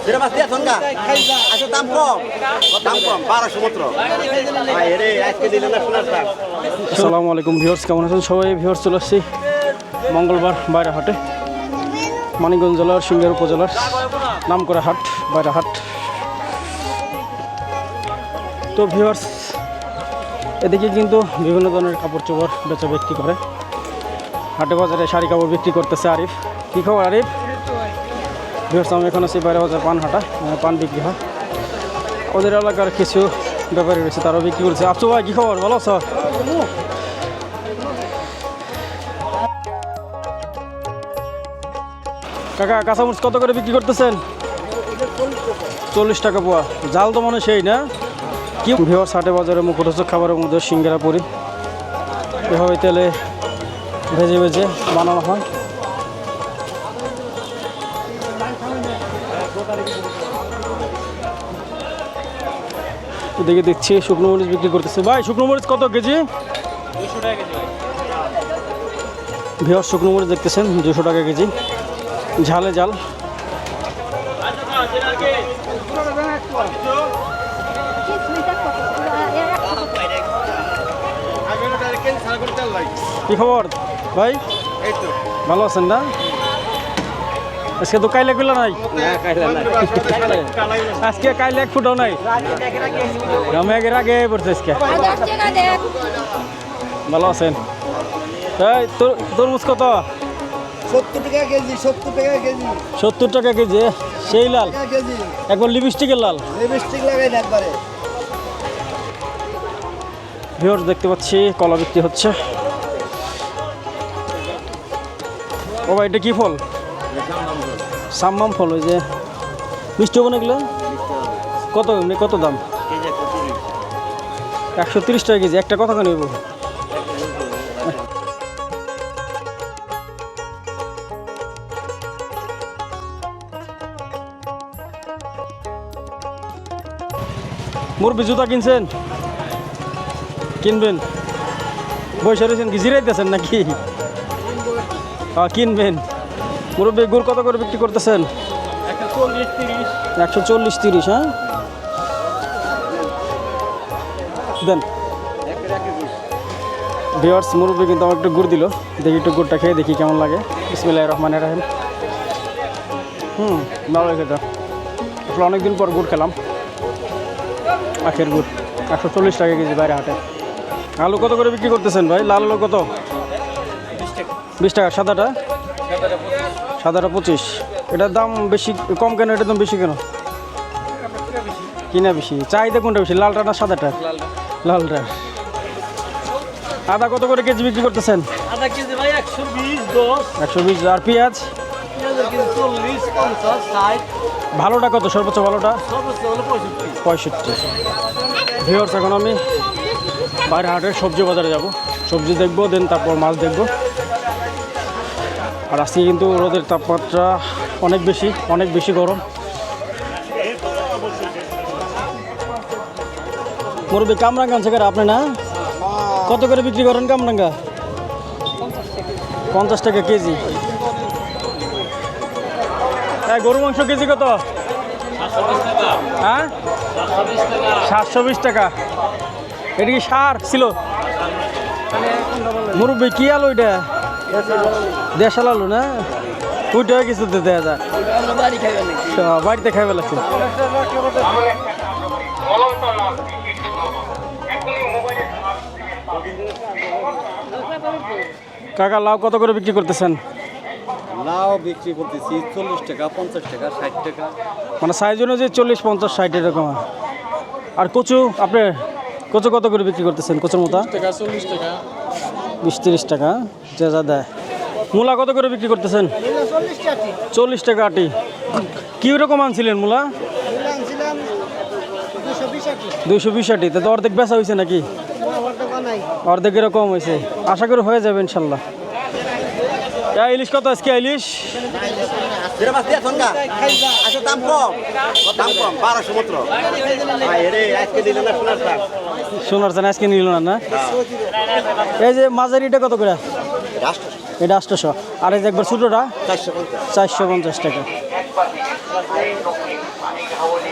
যেটা মাছ দিয়ে থনগা আচ্ছা দাম কম 1200 মাত্র ভাই রে আজকে দিলেন না সোনার শাক। আসসালামু আলাইকুম ভিউয়ার্স, কেমন আছেন সবাই? ভিউয়ার্স চলে আসছি মঙ্গলবার বাইরা হাটে, মানিকগঞ্জ জেলার সিংহের উপজেলার নামকরা হাট, বাইরা হাট। তো ভিউয়ার্স, এদিকে কিন্তু বিভিন্ন ধরনের কাপড় চোপড় বেচা বিক্রি করে। হাটে বাজারে শাড়ি কাপড় বিক্রি করতেছে আরিফ। কী খবর আরিফ? ভিউয়ার্স, আমি এখন আছি বাইরে বাজার পান হাটা, পান বিক্রি হয়। ওদের এলাকার কিছু ব্যাপারী রয়েছে, তারাও বিক্রি করছে। আপসু ভাই, কী খবর? ভালো আছো? কাকা, কাঁচামরিচ কত করে বিক্রি করতেছেন? 40 টাকা পোয়া। জাল তো মনে সেই না কি? ভিউয়ার্স, হাটে বাজারে মুখরোচক খাবারের মধ্যে সিঙ্গারা পুরি এভাবে তেলে ভেজে ভেজে বানানো হয়। এদিকে দেখছি শুকনো মরিচ বিক্রি করতেছে। ভাই, শুকনো মরিচ কত কেজি? 200 টাকা কেজি। ভিউয়ার্স, শুকনো মরিচ দেখতেছেন 200 টাকা কেজি, ঝালে জাল। কি খবর ভাই? ভালো আছেন না? আজকে তো কাইলে গুলো নাই, আজকে কাইলে এক ফুটাও নাই। মেঘের আগে পড়ছে আজকে। ভালো আছেন? তরমুজ কত? 70 টাকা কেজি। 70 টাকা কেজি। সেই লাল একবার লিপস্টিকের লাল। লিপস্টিক লাগাই না একবারে। ভিউয়ার্স, দেখতে পাচ্ছি কলা বিক্রি হচ্ছে। ও ভাই, এটা কি ফল? সাম্মাম ফল। ওই যে মিষ্টি হবে না এগুলো? কত এমনি কত দাম? 130 টাকা কেজি। একটা কথা নেব। মুরব্বি, জুতা কিনছেন? কিনবেন? বসে রয়েছেন কি, জিরাইতেছেন নাকি? কিনবেন। মুরব্বি, গুড় কত করে বিক্রি করতেছেন? 140-30। হ্যাঁ, দেন। ভিউয়ার্স, মুরব্বি কিন্তু আমার একটু গুড় দিল। দেখি একটু গুড়টা খেয়ে দেখি কেমন লাগে। বিসমিল্লাহির রহমানির রহিম। ভালো লাগে তো। আসলে অনেকদিন পর গুড় খেলাম, আখের গুড়। 140 টাকা কেজি বাইরে হাটে। আলু কত করে বিক্রি করতেছেন ভাই? লাল আলু কত? 20 টাকা। সাদাটা? সাদাটা 25। এটার দাম বেশি কম কেন? এটার দাম বেশি কেন? কিনা বেশি। চাহিদা কোনটা বেশি, লালটা না সাদাটা? লালটা। আদা কত করে কেজি বিক্রি করতেছেন? আদা কেজি ভাই 120, 120। আর পেঁয়াজ? পেঁয়াজের কেজি 40, 50, 60। ভালোটা কত? সর্বোচ্চ ভালোটা সর্বোচ্চ হলো 65। ভিউয়ার্স, এখন আমি বাইরে হাটের সবজি বাজারে যাব, সবজি দেখবো, দেন তারপর মাছ দেখবো। আর আজকে কিন্তু রোদের তাপমাত্রা অনেক বেশি গরম। মুরব্বি, কামরাঙ্গা আনছে কারা আপনি না? কত করে বিক্রি করেন কামরাঙ্গা? 50 টাকা কেজি। গরু মাংস কেজি কত? হ্যাঁ, 720 টাকা। এটা কি সার ছিল? মুরব্বি, কি আলু এটা? দেশাল আলু না? ওইটা কিছু দেওয়া যায়, বাড়িতে খাইবে লাগছে। কাকা, লাউ কত করে বিক্রি করতেছেন? লাউ বিক্রি করতেছি 40 টাকা, 50 টাকা, 60 টাকা। মানে সাইজ অনুযায়ী 40, 50, 60 এরকম। আর কচু, আপনি কচু কত করে বিক্রি করতেছেন? কচুর মতো 40 টাকা। 20-30 টাকা যে যা দেয়। মূলা কত করে বিক্রি করতেছেন? 40 টাকা আটি। কি রকম আনছিলেন মূলা? 220 আটি। তা তো অর্ধেক বেচা হয়েছে নাকি? অর্ধেক এরকম হয়েছে। আশা করি হয়ে যাবে ইনশাল্লাহ। ইলিশ কত আজকে? ইলিশ যেটা মাছ দিয়ে থনগা আচ্ছা দাম কম 1200 মাত্র ভাই রে আজকে দিলেন না সোনার শাক। সোনার চান আজকে নিল না? এই যে মাঝারিটা কত করে? এটা 800। আর এই যে একবার ছোটোটা 450 টাকা। পানি খাওয়ালে